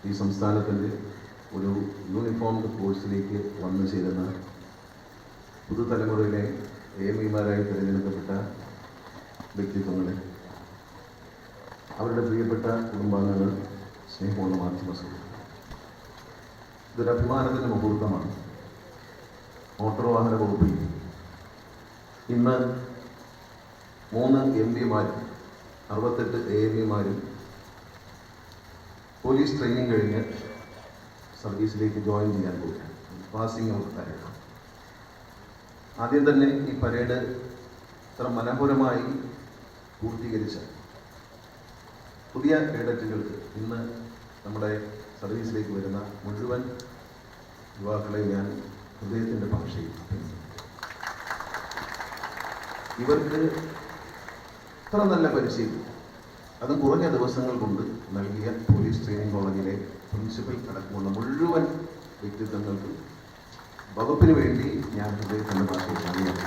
ഈ സംസ്ഥാനത്തിൻ്റെ ഒരു യൂണിഫോംഡ് ഫോഴ്സിലേക്ക് വന്നു ചേരുന്ന പുതുതലമുറയിലെ AMEമാരായി തിരഞ്ഞെടുക്കപ്പെട്ട വ്യക്തിത്വങ്ങളെ, അവരുടെ പ്രിയപ്പെട്ട കുടുംബാംഗങ്ങൾ, സ്നേഹമുള്ള മാധ്യമ സുഹൃത്തുക്കൾ, ഇതൊരു അഭിമാനത്തിൻ്റെ മുഹൂർത്തമാണ്. മോട്ടോർ വാഹന വകുപ്പിൽ ഇന്ന് 3 MPമാരും 68 AMEമാരും പോലീസ് ട്രെയിനിങ് കഴിഞ്ഞ് സർവീസിലേക്ക് ജോയിൻ ചെയ്യാൻ പോവുകയാണ്. Passing out parade. ആദ്യം തന്നെ ഈ പരേഡ് ഇത്ര മനോഹരമായി പൂർത്തീകരിച്ച പുതിയ കേഡറ്റുകൾക്ക്, ഇന്ന് നമ്മുടെ സർവീസിലേക്ക് വരുന്ന മുഴുവൻ യുവാക്കളെ ഞാൻ ഹൃദയത്തിൻ്റെ ഭാഷയിൽ ഇവർക്ക് ഇത്ര നല്ല പരിശീലനം, അത് കുറഞ്ഞ ദിവസങ്ങൾ കൊണ്ട് നൽകിയ പോലീസ് ട്രെയിനിങ് കോളേജിലെ പ്രിൻസിപ്പൽ അടക്കമുള്ള മുഴുവൻ വ്യക്തിത്വങ്ങൾക്കും വകുപ്പിന് വേണ്ടി ഞാൻ ഹൃദയത്തിൻ്റെ ഭാഷയിൽ നന്ദിയാണ്.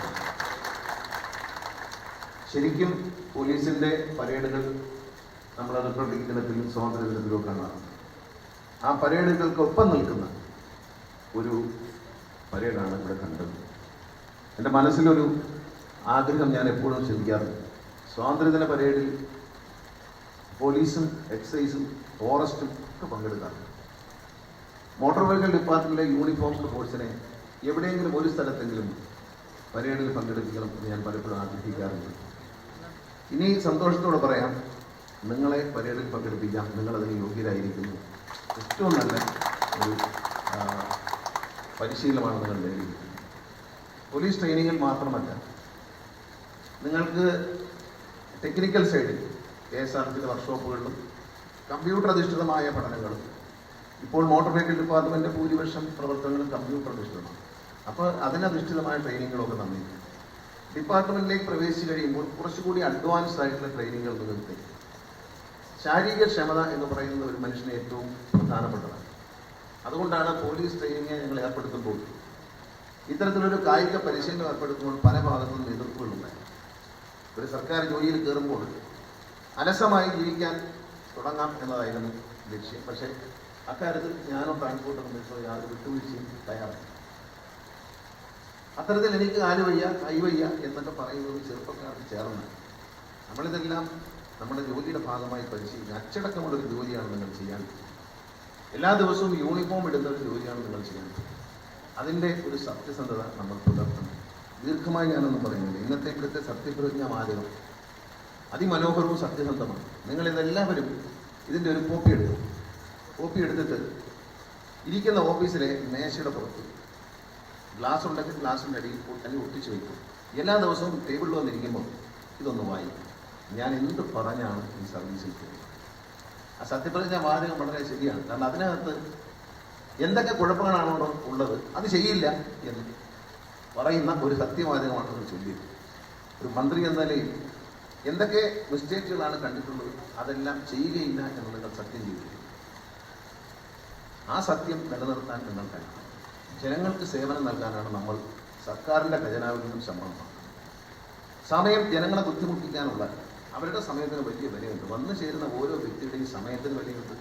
ശരിക്കും പോലീസിൻ്റെ പരേഡുകൾ നമ്മൾ റിപ്പബ്ലിക് ദിനത്തിലും സ്വാതന്ത്ര്യ ദിനത്തിലും കാണാറുണ്ട്. ആ പരേഡുകൾക്കൊപ്പം നിൽക്കുന്ന ഒരു പരേഡാണ് ഇവിടെ കണ്ടത്. എൻ്റെ മനസ്സിലൊരു ആഗ്രഹം ഞാൻ എപ്പോഴും ചിന്തിക്കാറുണ്ട്. സ്വാതന്ത്ര്യദിന പരേഡിൽ പോലീസും എക്സൈസും ഫോറസ്റ്റും ഒക്കെ പങ്കെടുക്കാറുണ്ട്. മോട്ടോർ വെഹിക്കിൾ ഡിപ്പാർട്ട്മെൻറ്റിലെ യൂണിഫോംഡ് ഫോഴ്സിനെ എവിടെയെങ്കിലും ഒരു സ്ഥലത്തെങ്കിലും പരേഡിൽ പങ്കെടുപ്പിക്കണം എന്ന് ഞാൻ പലപ്പോഴും ആഗ്രഹിക്കാറുണ്ട്. ഇനി സന്തോഷത്തോടെ പറയാം, നിങ്ങളെ പരേഡിൽ പങ്കെടുപ്പിക്കാം, നിങ്ങളതിന് യോഗ്യരായിരിക്കുന്നു. ഏറ്റവും നല്ല ഒരു പരിശീലനമാണ് നിങ്ങൾ നേടിയിരിക്കുന്നത്. പോലീസ് ട്രെയിനിങ്ങിൽ മാത്രമല്ല, നിങ്ങൾക്ക് ടെക്നിക്കൽ സൈഡിൽ KSRTC വർക്ക്ഷോപ്പുകളിലും കമ്പ്യൂട്ടർ അധിഷ്ഠിതമായ പഠനങ്ങളും, ഇപ്പോൾ മോട്ടോർ വെഹിക്കിൾ ഡിപ്പാർട്ട്മെൻറ്റിൻ്റെ ഭൂരിപക്ഷം പ്രവർത്തനങ്ങളും കമ്പ്യൂട്ടർ അധിഷ്ഠിതമാണ്. അപ്പോൾ അതിനധിഷ്ഠിതമായ ട്രെയിനിങ്ങുകളൊക്കെ നന്ദിയുണ്ട്. ഡിപ്പാർട്ട്മെൻറ്റിലേക്ക് പ്രവേശിച്ച് കഴിയുമ്പോൾ കുറച്ചുകൂടി അഡ്വാൻസ്ഡ് ആയിട്ടുള്ള ട്രെയിനിങ്ങുകൾ നിങ്ങൾക്ക്. ശാരീരിക ക്ഷമത എന്ന് പറയുന്നത് ഒരു മനുഷ്യന് ഏറ്റവും പ്രധാനപ്പെട്ടതാണ്. അതുകൊണ്ടാണ് പോലീസ് ട്രെയിനിങ് ഞങ്ങൾ ഏർപ്പെടുത്തുമ്പോൾ, ഇത്തരത്തിലൊരു കായിക പരിശീലനം ഏർപ്പെടുത്തുമ്പോൾ പല ഭാഗത്തു നിന്നും എതിർപ്പുകളുണ്ടായി. ഒരു സർക്കാർ ജോലിയിൽ കയറുമ്പോൾ അലസമായി ജീവിക്കാൻ തുടങ്ങാം എന്നതായിരുന്നു ലക്ഷ്യം. പക്ഷേ അക്കാര്യത്തിൽ ഞാനോ ട്രാൻസ്പോർട്ട് കമ്മീഷണറോ യാതൊരു വിട്ടുവീഴ്ചയും തയ്യാറായി. അത്തരത്തിൽ എനിക്ക് കാലുവയ്യ കൈവയ്യ എന്നൊക്കെ പറയുന്നത് ചെറുപ്പക്കാർക്ക് ചേർന്ന് നമ്മളിതെല്ലാം നമ്മുടെ ജോലിയുടെ ഭാഗമായി പരിശീലിക്കുക. അച്ചടക്കമുള്ളൊരു ജോലിയാണ് നിങ്ങൾ ചെയ്യാൻ. എല്ലാ ദിവസവും യൂണിഫോം ഇടുന്ന ഒരു ജോലിയാണ് നിങ്ങൾ ചെയ്യാൻ. അതിൻ്റെ ഒരു സത്യസന്ധത നമ്മൾ പുലർത്തണം. ദീർഘമായി ഞാനൊന്നും പറയുന്നില്ല. ഇന്നത്തെ ഇവിടുത്തെ സത്യപ്രതിജ്ഞ വാചകം അതിമനോഹരവും സത്യസന്ധമാണ്. നിങ്ങളിതെല്ലാവരും ഇതിൻ്റെ ഒരു കോപ്പി എടുക്കും. കോപ്പി എടുത്തിട്ട് ഇരിക്കുന്ന ഓഫീസിലെ മേശയുടെ പുറത്ത് ഗ്ലാസ് ഉണ്ടെങ്കിൽ ഗ്ലാസിൻ്റെ അടിയിൽ അല്ലെങ്കിൽ ഒട്ടിച്ച് വയ്ക്കും. എല്ലാ ദിവസവും ടേബിളിൽ വന്നിരിക്കുമ്പോൾ ഇതൊന്ന് വായിക്കും. ഞാൻ എന്ത് പറഞ്ഞാണ് ഈ സർവീസിൽ ചെയ്യുന്നത്? ആ സത്യപ്രതിജ്ഞ വാചകം വളരെ ശരിയാണ്. കാരണം അതിനകത്ത് എന്തൊക്കെ കുഴപ്പങ്ങളാണോ ഉള്ളത് അത് ചെയ്യില്ല എന്ന് പറയുന്ന ഒരു സത്യവാചകമാണ് നിങ്ങൾ ചൊല്ലിയത്. ഒരു മന്ത്രി എന്ന നിലയിൽ എന്തൊക്കെ മിസ്റ്റേക്കുകളാണ് കണ്ടിട്ടുള്ളത് അതെല്ലാം ചെയ്യുകയില്ല എന്ന് നിങ്ങൾ സത്യം ചെയ്തിരിക്കുന്നു. ആ സത്യം നിലനിർത്താൻ നിങ്ങൾ കഴിയും. ജനങ്ങൾക്ക് സേവനം നൽകാനാണ് നമ്മൾ സർക്കാരിൻ്റെ ഖജനാവിൽ നിന്നും ശമ്പളം വാങ്ങുന്നത്. സമയം ജനങ്ങളെ ബുദ്ധിമുട്ടിക്കാനുള്ള അവരുടെ സമയത്തിന് വലിയ വിലയുണ്ട്. വന്നു ചേരുന്ന ഓരോ വ്യക്തിയുടെയും സമയത്തിന് വിലയുണ്ട്.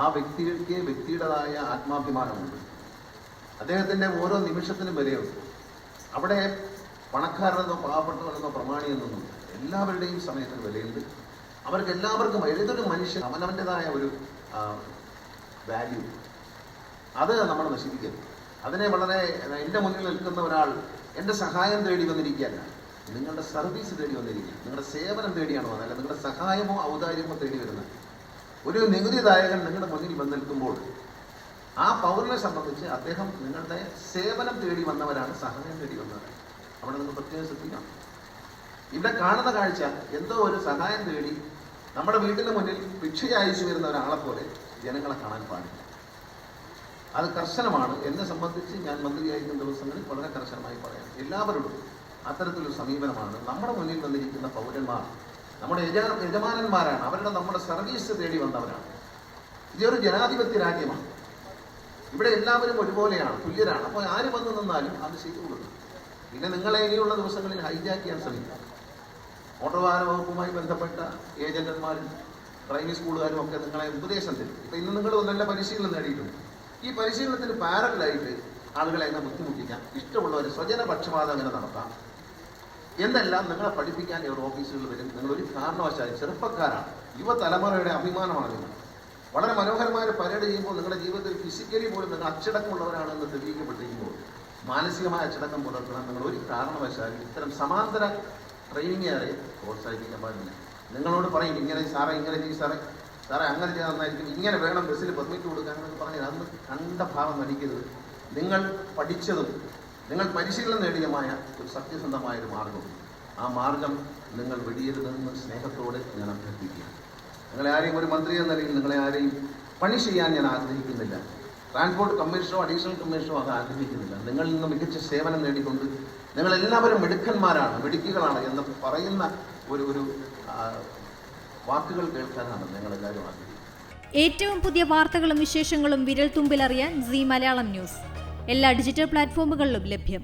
ആ വ്യക്തിക്ക് വ്യക്തിയുടേതായ ആത്മാഭിമാനമുണ്ട്. അദ്ദേഹത്തിൻ്റെ ഓരോ നിമിഷത്തിനും വിലയുണ്ട്. അവിടെ പണക്കാരനെന്നോ പാവപ്പെട്ടവനെന്നോ പ്രമാണിയെന്നൊന്നും എല്ലാവരുടെയും സമയത്തിന് വിലയുണ്ട്. അവർക്ക് എല്ലാവർക്കും ഏതൊരു മനുഷ്യൻ അവനവൻ്റെതായ ഒരു വാല്യൂ അത് നമ്മൾ നശിപ്പിക്കരുത്. അതിനെ വളരെ എൻ്റെ മുന്നിൽ നിൽക്കുന്ന ഒരാൾ എൻ്റെ സഹായം തേടി വന്നിരിക്കുകയല്ല, നിങ്ങളുടെ സർവീസ് തേടി വന്നിരിക്കുക, നിങ്ങളുടെ സേവനം തേടിയാണ് വന്നത്. അല്ല നിങ്ങളുടെ സഹായമോ ഔദാര്യമോ തേടി വരുന്നത്. ഒരു നികുതിദായകൻ നിങ്ങളുടെ മുന്നിൽ വന്ന് നിൽക്കുമ്പോൾ ആ പൗരനെ സംബന്ധിച്ച് അദ്ദേഹം നിങ്ങളുടെ സേവനം തേടി വന്നവരാണ്, സഹായം തേടി വന്നവരാണ്. അവിടെ നിങ്ങൾ പ്രത്യേകം ശ്രദ്ധിക്കണം. ഇവിടെ കാണുന്ന കാഴ്ച എന്തോ ഒരു സഹായം തേടി നമ്മുടെ വീട്ടിന് മുന്നിൽ ഭിക്ഷ അയച്ചു വരുന്ന ഒരാളെ പോലെ ജനങ്ങളെ കാണാൻ പാടില്ല. അത് കർശനമാണ്. എന്നെ സംബന്ധിച്ച് ഞാൻ മന്ത്രിയായിരിക്കുന്ന ദിവസങ്ങളിൽ വളരെ കർശനമായി പറയാം. എല്ലാവരോടും അത്തരത്തിലൊരു സമീപനമാണ്. നമ്മുടെ മുന്നിൽ വന്നിരിക്കുന്ന പൗരന്മാർ നമ്മുടെ യജമാനന്മാരാണ്. അവരുടെ നമ്മുടെ സർവീസ് തേടി വന്നവരാണ്. ഇതൊരു ജനാധിപത്യ രാജ്യമാണ്. ഇവിടെ എല്ലാവരും ഒരുപോലെയാണ്, തുല്യരാണ്. അപ്പോൾ ആര് വന്നു നിന്നാലും അത് ചെയ്തു കൊടുക്കും. പിന്നെ നിങ്ങളെ ഇനിയുള്ള ദിവസങ്ങളിൽ ഹൈജാക്ക് ചെയ്യാൻ ശ്രമിക്കാം. മോട്ടോർ വാഹന വകുപ്പുമായി ബന്ധപ്പെട്ട ഏജന്റന്മാരും പ്രൈമറി സ്കൂളുകാരും ഒക്കെ നിങ്ങളെ ഉപദേശം തരും. ഇപ്പം ഇന്ന് നിങ്ങൾ നല്ല പരിശീലനം നേടിയിട്ടുണ്ട്. ഈ പരിശീലനത്തിന് പാരലായിട്ട് ആളുകളെ എങ്ങനെ ബുദ്ധിമുട്ടിക്കാം, ഇഷ്ടമുള്ളവർ സ്വജനപക്ഷപാതം അങ്ങനെ നടത്താം എന്നെല്ലാം നിങ്ങളെ പഠിപ്പിക്കാൻ ഇവർ ഓഫീസുകളിൽ വരും. നിങ്ങളൊരു കാരണവശാലും ചെറുപ്പക്കാരാണ്, യുവതലമുറയുടെ അഭിമാനമാണ് നിങ്ങൾ. വളരെ മനോഹരമായ ഒരു പരേഡ് ചെയ്യുമ്പോൾ നിങ്ങളുടെ ജീവിതത്തിൽ ഫിസിക്കലി പോലും നിങ്ങൾ അച്ചടക്കമുള്ളവരാണെന്ന് തെളിയിക്കപ്പെട്ടിരിക്കുമ്പോൾ മാനസികമായ അച്ചടക്കം പുലർത്തണം. നിങ്ങൾ ഒരു കാരണവശാലും ഇത്തരം സമാന്തര ട്രെയിനിങ്ങുകാരെ പ്രോത്സാഹിപ്പിക്കാൻ പാടില്ല. നിങ്ങളോട് പറയും ഇങ്ങനെ സാറേ ഇങ്ങനെ ചെയ്യും, സാറേ അങ്ങനെ ചെയ്താൽ നന്നായിരിക്കും, ഇങ്ങനെ വേണം ബസ്സിൽ പെർമിറ്റ് കൊടുക്കാൻ എന്നൊക്കെ പറഞ്ഞാൽ അന്ന് കണ്ട ഭാവം നടിക്കരുത്. നിങ്ങൾ പഠിച്ചതും നിങ്ങൾ പരിശീലനം നേടിയതുമായ ഒരു സത്യസന്ധമായ ഒരു മാർഗം, ആ മാർഗം നിങ്ങൾ വെടിയരുതെന്ന് സ്നേഹത്തോടെ ഞാൻ അഭ്യർത്ഥിക്കുകയാണ്. നിങ്ങളെ ആരെയും ഒരു മന്ത്രി എന്ന നിലയിൽ നിങ്ങളെ ആരെയും പണിഷ് ചെയ്യാൻ ഞാൻ ആഗ്രഹിക്കുന്നില്ല. ട്രാൻസ്പോർട്ട് കമ്മീഷണറോ അഡീഷണൽ കമ്മീഷണറോ അത് ആഗ്രഹിക്കുന്നില്ല. നിങ്ങളിൽ നിന്ന് മികച്ച സേവനം നേടിക്കൊണ്ട് നിങ്ങളെല്ലാവരും മിടുക്കന്മാരാണ്, മിടുക്കികളാണ് എന്ന് പറയുന്ന ഒരു വാക്കുകൾ കേൾക്കാനാണ് ഞങ്ങളെല്ലാവരും ആഗ്രഹിക്കുന്നത്. ഏറ്റവും പുതിയ വാർത്തകളും വിശേഷങ്ങളും വിരൽ തുമ്പിലറിയാൻ സീ മലയാളം ന്യൂസ് എല്ലാ ഡിജിറ്റൽ പ്ലാറ്റ്ഫോമുകളിലും ലഭ്യം.